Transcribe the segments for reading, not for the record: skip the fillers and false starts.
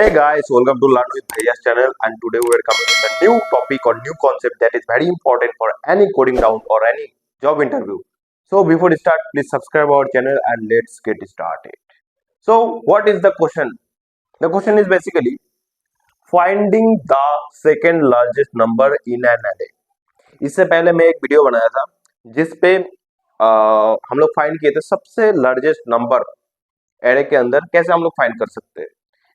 Hey guys, welcome to Learn with Bhaiya's channel, and today we are coming with a new topic or new concept that is very important for any coding round or any job interview. So before we start, please subscribe our channel and let's get started. So what is the question? The question is basically finding the second largest number in an array. इससे पहले मैं एक video बनाया था जिस पे हम लोग फाइंड किए थे सबसे लार्जेस्ट नंबर एरे के अंदर कैसे हम लोग फाइंड कर सकते हैं।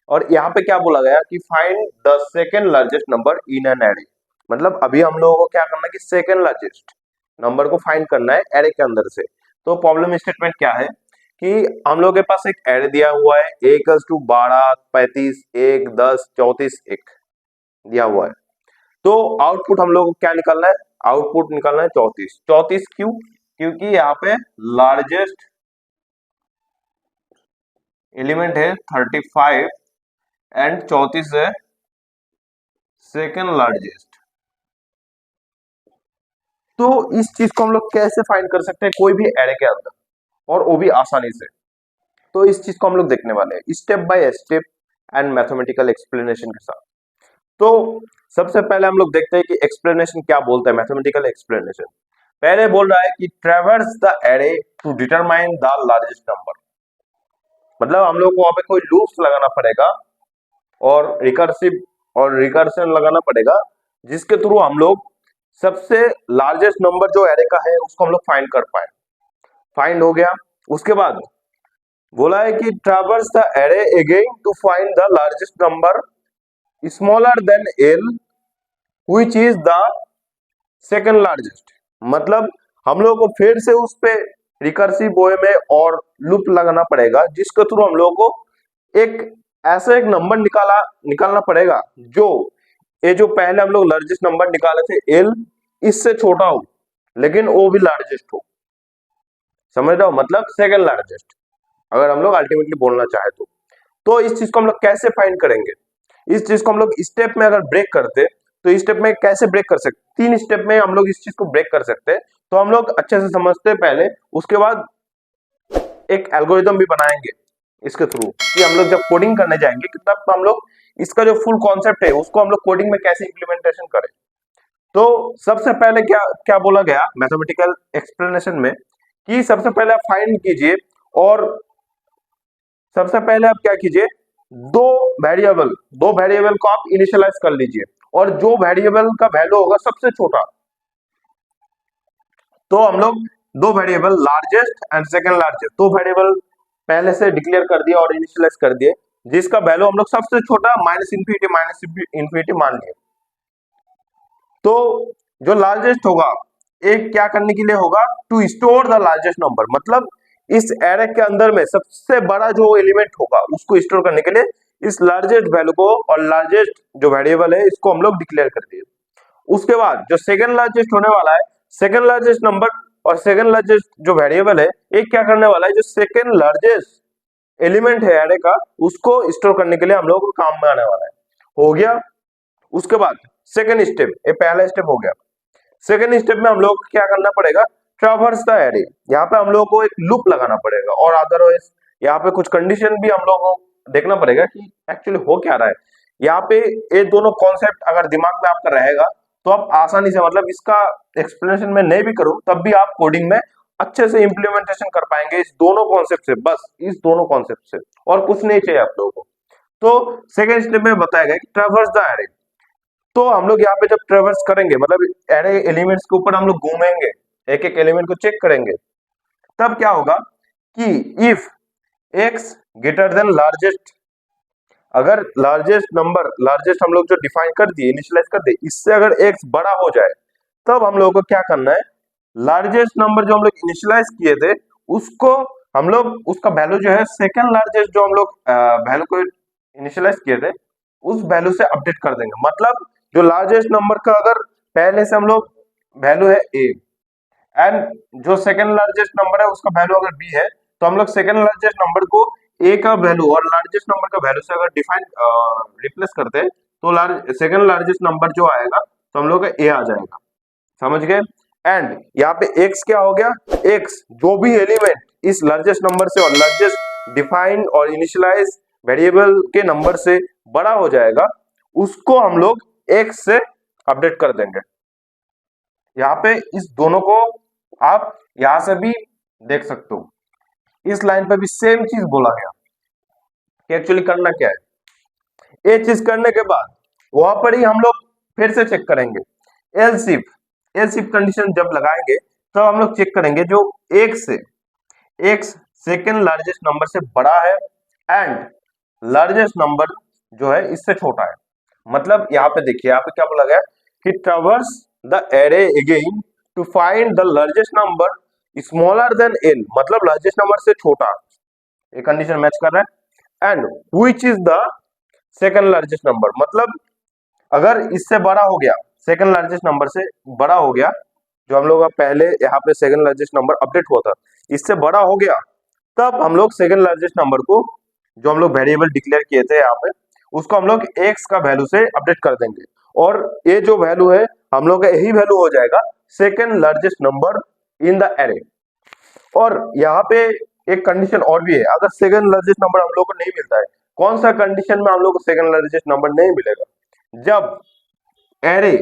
और यहाँ पे क्या बोला गया कि find the second largest number in an array, मतलब अभी हम लोगों को क्या करना है कि सेकेंड लार्जेस्ट नंबर को फाइंड करना है एरे के अंदर से। तो प्रॉब्लम स्टेटमेंट क्या है कि हम लोगों के पास एक एरे दिया हुआ है a = 12, 35, 1, 10, 34, 1 दिया हुआ है। तो आउटपुट हम लोग को क्या निकालना है? आउटपुट निकालना है 34। 34 क्यों? क्योंकि यहाँ पे लार्जेस्ट एलिमेंट है 35 एंड 34 है सेकेंड लार्जेस्ट। तो इस चीज को हम लोग कैसे फाइंड कर सकते हैं कोई भी एरे के अंदर, और वो भी आसानी से। तो इस चीज को हम लोग देखने वाले हैं step by step and mathematical explanation के साथ। तो सबसे पहले हम लोग देखते हैं कि एक्सप्लेनेशन क्या बोलता है। मैथमेटिकल एक्सप्लेनेशन पहले बोल रहा है कि traverse the array to determine the largest number, मतलब हम लोग को वहां पे कोई लूप्स लगाना पड़ेगा और रिकर्शन लगाना पड़ेगा जिसके थ्रू हम लोग सबसे लार्जेस्ट नंबर जो एरे का है उसको हम लोग फाइंड कर पाए। फाइंड हो गया। उसके बाद बोला है कि traverse the array again to find the largest number smaller than L which is the second largest, मतलब हम लोग को फिर से उस पे रिकर्सिव वे में और लूप लगाना पड़ेगा जिसके थ्रू हम लोग को एक ऐसा एक नंबर निकालना पड़ेगा जो ये जो पहले हम लोग लार्जेस्ट नंबर निकाले थे एल, इससे छोटा हो लेकिन वो भी लार्जेस्ट हो। समझ रहे हो? मतलब सेकंड लार्जेस्ट अगर हम लोग अल्टीमेटली बोलना चाहे तो इस चीज को हम लोग कैसे फाइंड करेंगे? इस चीज को हम लोग स्टेप में अगर ब्रेक करते तो इस स्टेप में कैसे ब्रेक कर सकते? 3 स्टेप में हम लोग इस चीज को ब्रेक कर सकते हैं। तो हम लोग अच्छे से समझते हैं पहले, उसके बाद एक एल्गोरिथम भी बनाएंगे इसके थ्रू कि हम लोग जब कोडिंग करने जाएंगे तब तो हम लोग इसका जो फुल कॉन्सेप्ट है उसको हम लोग कोडिंग में कैसे इंप्लीमेंटेशन करें। तो सबसे पहले क्या क्या बोला गया मैथमेटिकल एक्सप्लेनेशन में कि सबसे पहले आप फाइंड कीजिए, और सबसे पहले आप क्या कीजिए, दो वेरिएबल को आप इनिशियलाइज कर लीजिए, और जो वेरिएबल का वैल्यू होगा सबसे छोटा, तो हम लोग दो variable largest and second largest दो वेरिएबल पहले से डिक्लेयर कर दिया और इनिशियलाइज कर दिए जिसका वैल्यू हम लोग सबसे छोटा -इन्फिनिटी मान लिए। तो जो लार्जेस्ट होगा एक क्या करने के लिए होगा, to store the largest number, मतलब इस एरे के अंदर में सबसे बड़ा जो एलिमेंट होगा उसको स्टोर करने के लिए इस लार्जेस्ट वैल्यू को और लार्जेस्ट जो वेरिएबल है इसको हम लोग डिक्लेयर कर दिए। उसके बाद जो सेकंड लार्जेस्ट होने वाला है, सेकंड लार्जेस्ट नंबर और सेकंड लार्जेस्ट जो वेरिएबल है एक क्या करने वाला है, जो सेकंड लार्जेस्ट एलिमेंट है एरे का उसको स्टोर करने के लिए हम लोग को काम में आने वाला है। हो गया। उसके बाद सेकंड स्टेप, ये पहला स्टेप हो गया। सेकंड स्टेप में हम लोग को क्या करना पड़ेगा, ट्रैवर्स द एरे, यहाँ पे हम लोग को एक लूप लगाना पड़ेगा, और अदरवाइज यहाँ पे कुछ कंडीशन भी हम लोग को देखना पड़ेगा कि एक्चुअली हो क्या रहा है। यहाँ पे ये दोनों कॉन्सेप्ट अगर दिमाग में आपका रहेगा तो आप आसानी से, मतलब इसका एक्सप्लेनेशन मैं नहीं भी करूं तब भी आप कोडिंग में अच्छे से इंप्लीमेंटेशन कर पाएंगे इस दोनों कॉन्सेप्ट से, बस इस दोनों कॉन्सेप्ट से, और कुछ नहीं चाहिए आप लोगों को। तो सेकेंड स्टेप में बताया गया कि ट्रैवर्स द एरे। तो हम लोग यहाँ पे जब ट्रैवर्स करेंगे, मतलब एरे एलिमेंट्स के ऊपर हम लोग घूमेंगे, एक एक एलिमेंट को चेक करेंगे, तब क्या होगा कि if x greater than largest, अगर लार्जेस्ट हम लोग जो डिफाइन कर दिए, इनिशियलाइज कर दिए, इससे अगर एक्स बड़ा हो जाए तब हम लोगों को क्या करना है, लार्जेस्ट नंबर जो हम लोग इनिशियलाइज किए थे उसको हम लोग उसका वैल्यू जो है सेकंड लार्जेस्ट जो हम लोग वैल्यू को इनिशियलाइज किए थे उस वैल्यू से अपडेट कर देंगे। मतलब जो लार्जेस्ट नंबर का अगर पहले से हम लोग वैल्यू है a एंड जो सेकंड लार्जेस्ट नंबर है उसका वैल्यू अगर b है, तो हम लोग सेकंड लार्जेस्ट नंबर को a का वैल्यू और लार्जेस्ट नंबर का वैल्यू से अगर डिफाइन रिप्लेस करते हैं तो सेकंड लार्जेस्ट नंबर जो आएगा तो हम लोग का a आ जाएगा। समझ गए? एंड यहाँ पे x क्या हो गया, x जो भी एलिमेंट इस लार्जेस्ट नंबर से और लार्जेस्ट डिफाइन और इनिशियलाइज वेरिएबल के नंबर से बड़ा हो जाएगा उसको हम लोग x से अपडेट कर देंगे। यहाँ पे इस दोनों को आप यहां से भी देख सकते हो, इस लाइन पे भी सेम चीज बोला गया कि एक्चुअली करना क्या है। ये चीज करने के बाद वहां पर ही हम लोग फिर से चेक करेंगे एल्स इफ कंडीशन जब लगाएंगे तब हम लोग चेक करेंगे जो x सेकेंड लार्जेस्ट नंबर से बड़ा है एंड लार्जेस्ट नंबर जो है इससे छोटा है। मतलब यहाँ पे देखिए, यहाँ पे क्या बोला गया कि traverse the array again to find the largest number smaller than n, मतलब लार्जेस्ट नंबर से छोटा, ये कंडीशन मैच कर रहा है। And which is the second largest number, मतलब अगर इससे बड़ा हो गया, सेकंड लार्जेस्ट नंबर से बड़ा हो गया, जो हम लोग का पहले यहाँ पे सेकंड लार्जेस्ट नंबर अपडेट हुआ था, इससे बड़ा हो गया, तब हम लोग सेकंड लार्जेस्ट नंबर को जो हम लोग वेरिएबल डिक्लेयर किए थे यहाँ पे उसको हम लोग x का वैल्यू से अपडेट कर देंगे और ये जो वैल्यू है हम लोग का यही वैल्यू हो जाएगा second largest number in the array. और यहाँ पे एक कंडीशन और भी है, अगर सेकंड लार्जेस्ट नंबर हम लोग को नहीं मिलता है, कौन सा कंडीशन में हम लोग को सेकंड लार्जेस्ट नंबर नहीं मिलेगा, जब एरे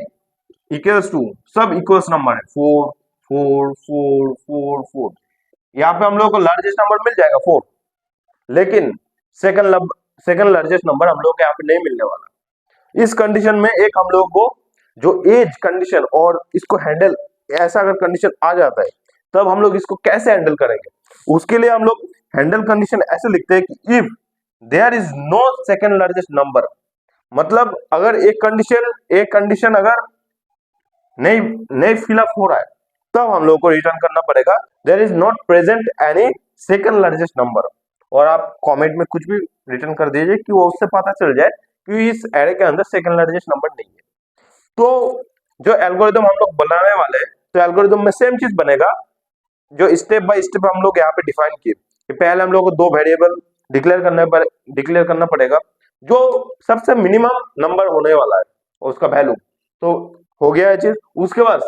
इक्वल्स टू सब इक्वल्स नंबर है 4 4 4 4 4, यहाँ पे हम लोग को लार्जेस्ट नंबर मिल जाएगा 4, लेकिन सेकंड लार्जेस्ट नंबर हम लोग को यहाँ पे नहीं मिलने वाला। इस कंडीशन में एक हम लोग को जो एज कंडीशन और इसको हैंडल, ऐसा अगर कंडीशन आ जाता है तब हम लोग इसको कैसे हैंडल करेंगे, उसके लिए हम लोग हैंडल कंडीशन ऐसे लिखते हैं कि if there is no second largest number, मतलब अगर एक कंडीशन अगर नहीं फिलअप हो रहा है तब हम लोग को रिटर्न करना पड़ेगा there is not present any second largest number. और आप कमेंट में कुछ भी रिटर्न कर दीजिए कि वो उससे पता चल जाए कि इस एरे के अंदर सेकंड लार्जेस्ट नंबर नहीं है। तो जो एल्गोरिदम हम लोग बनाने वाले हैं, तो एल्गोरिदम में सेम चीज बनेगा जो स्टेप बाय स्टेप हम लोग यहाँ पे डिफाइन किए कि पहले हम लोग को 2 वेरिएबल डिक्लेयर करना पड़ेगा जो सबसे मिनिमम नंबर होने वाला है उसका वैल्यू, तो हो गया है चीज। उसके बाद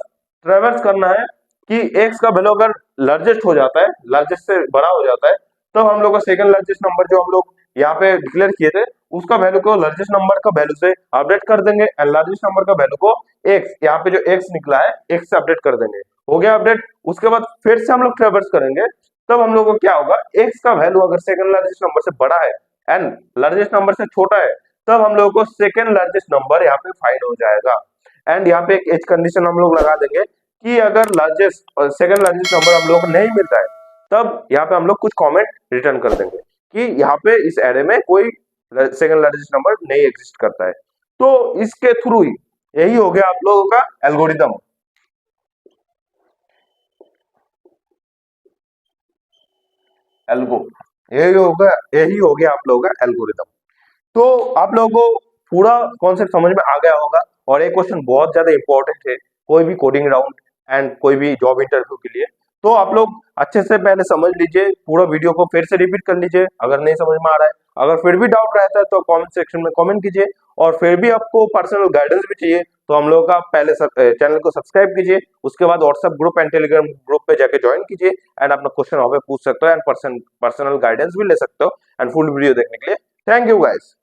ट्रेवर्स करना है कि x का वैल्यू अगर लार्जेस्ट हो जाता है, लार्जेस्ट से बड़ा हो जाता है, तो हम लोग का सेकंड लार्जेस्ट नंबर जो हम लोग यहाँ पे डिक्लेयर किए थे उसका वैल्यू को लार्जेस्ट नंबर का वैल्यू से अपडेट कर देंगे एंड लार्जेस्ट नंबर का वैल्यू को x, यहाँ पे जो x निकला है x से अपडेट कर देंगे, हो गया अपडेट। उसके बाद फिर से हम लोग ट्रेवर्स करेंगे, तब हम लोग को क्या होगा, x का वैल्यू अगर सेकंड लार्जेस्ट नंबर से बड़ा है एंड लार्जेस्ट नंबर से छोटा है, तब हम लोग को सेकंड लार्जेस्ट नंबर यहाँ पे फाइंड हो जाएगा। एंड यहाँ पे एक एज कंडीशन हम लोग लगा देंगे कि अगर लार्जेस्ट और सेकंड लार्जेस्ट नंबर हम लोग को नहीं मिलता है, तब यहाँ पे हम लोग कुछ कमेंट रिटर्न कर देंगे कि यहाँ पे इस एरे में कोई सेकंड लार्जेस्ट नंबर नहीं एग्जिस्ट करता है। तो इसके थ्रू ही यही हो गया आप लोगों का एल्गोरिदम। यही हो गया आप लोगों का एल्गोरिदम। तो आप लोगों को पूरा कॉन्सेप्ट समझ में आ गया होगा और ये क्वेश्चन बहुत ज्यादा इंपॉर्टेंट है कोई भी कोडिंग राउंड एंड कोई भी जॉब इंटरव्यू के लिए। तो आप लोग अच्छे से पहले समझ लीजिए, पूरा वीडियो को फिर से रिपीट कर लीजिए अगर नहीं समझ में आ रहा है। अगर फिर भी डाउट रहता है तो कमेंट सेक्शन में कमेंट कीजिए, और फिर भी आपको पर्सनल गाइडेंस भी चाहिए तो हम लोगों का पहले चैनल को सब्सक्राइब कीजिए, उसके बाद WhatsApp group and Telegram group पे जाके ज्वाइन कीजिए एंड अपना क्वेश्चन वहां पे पूछ सकते हो एंड पर्सनल गाइडेंस भी ले सकते हो एंड फुल वीडियो देखने के लिए थैंक यू गाइस।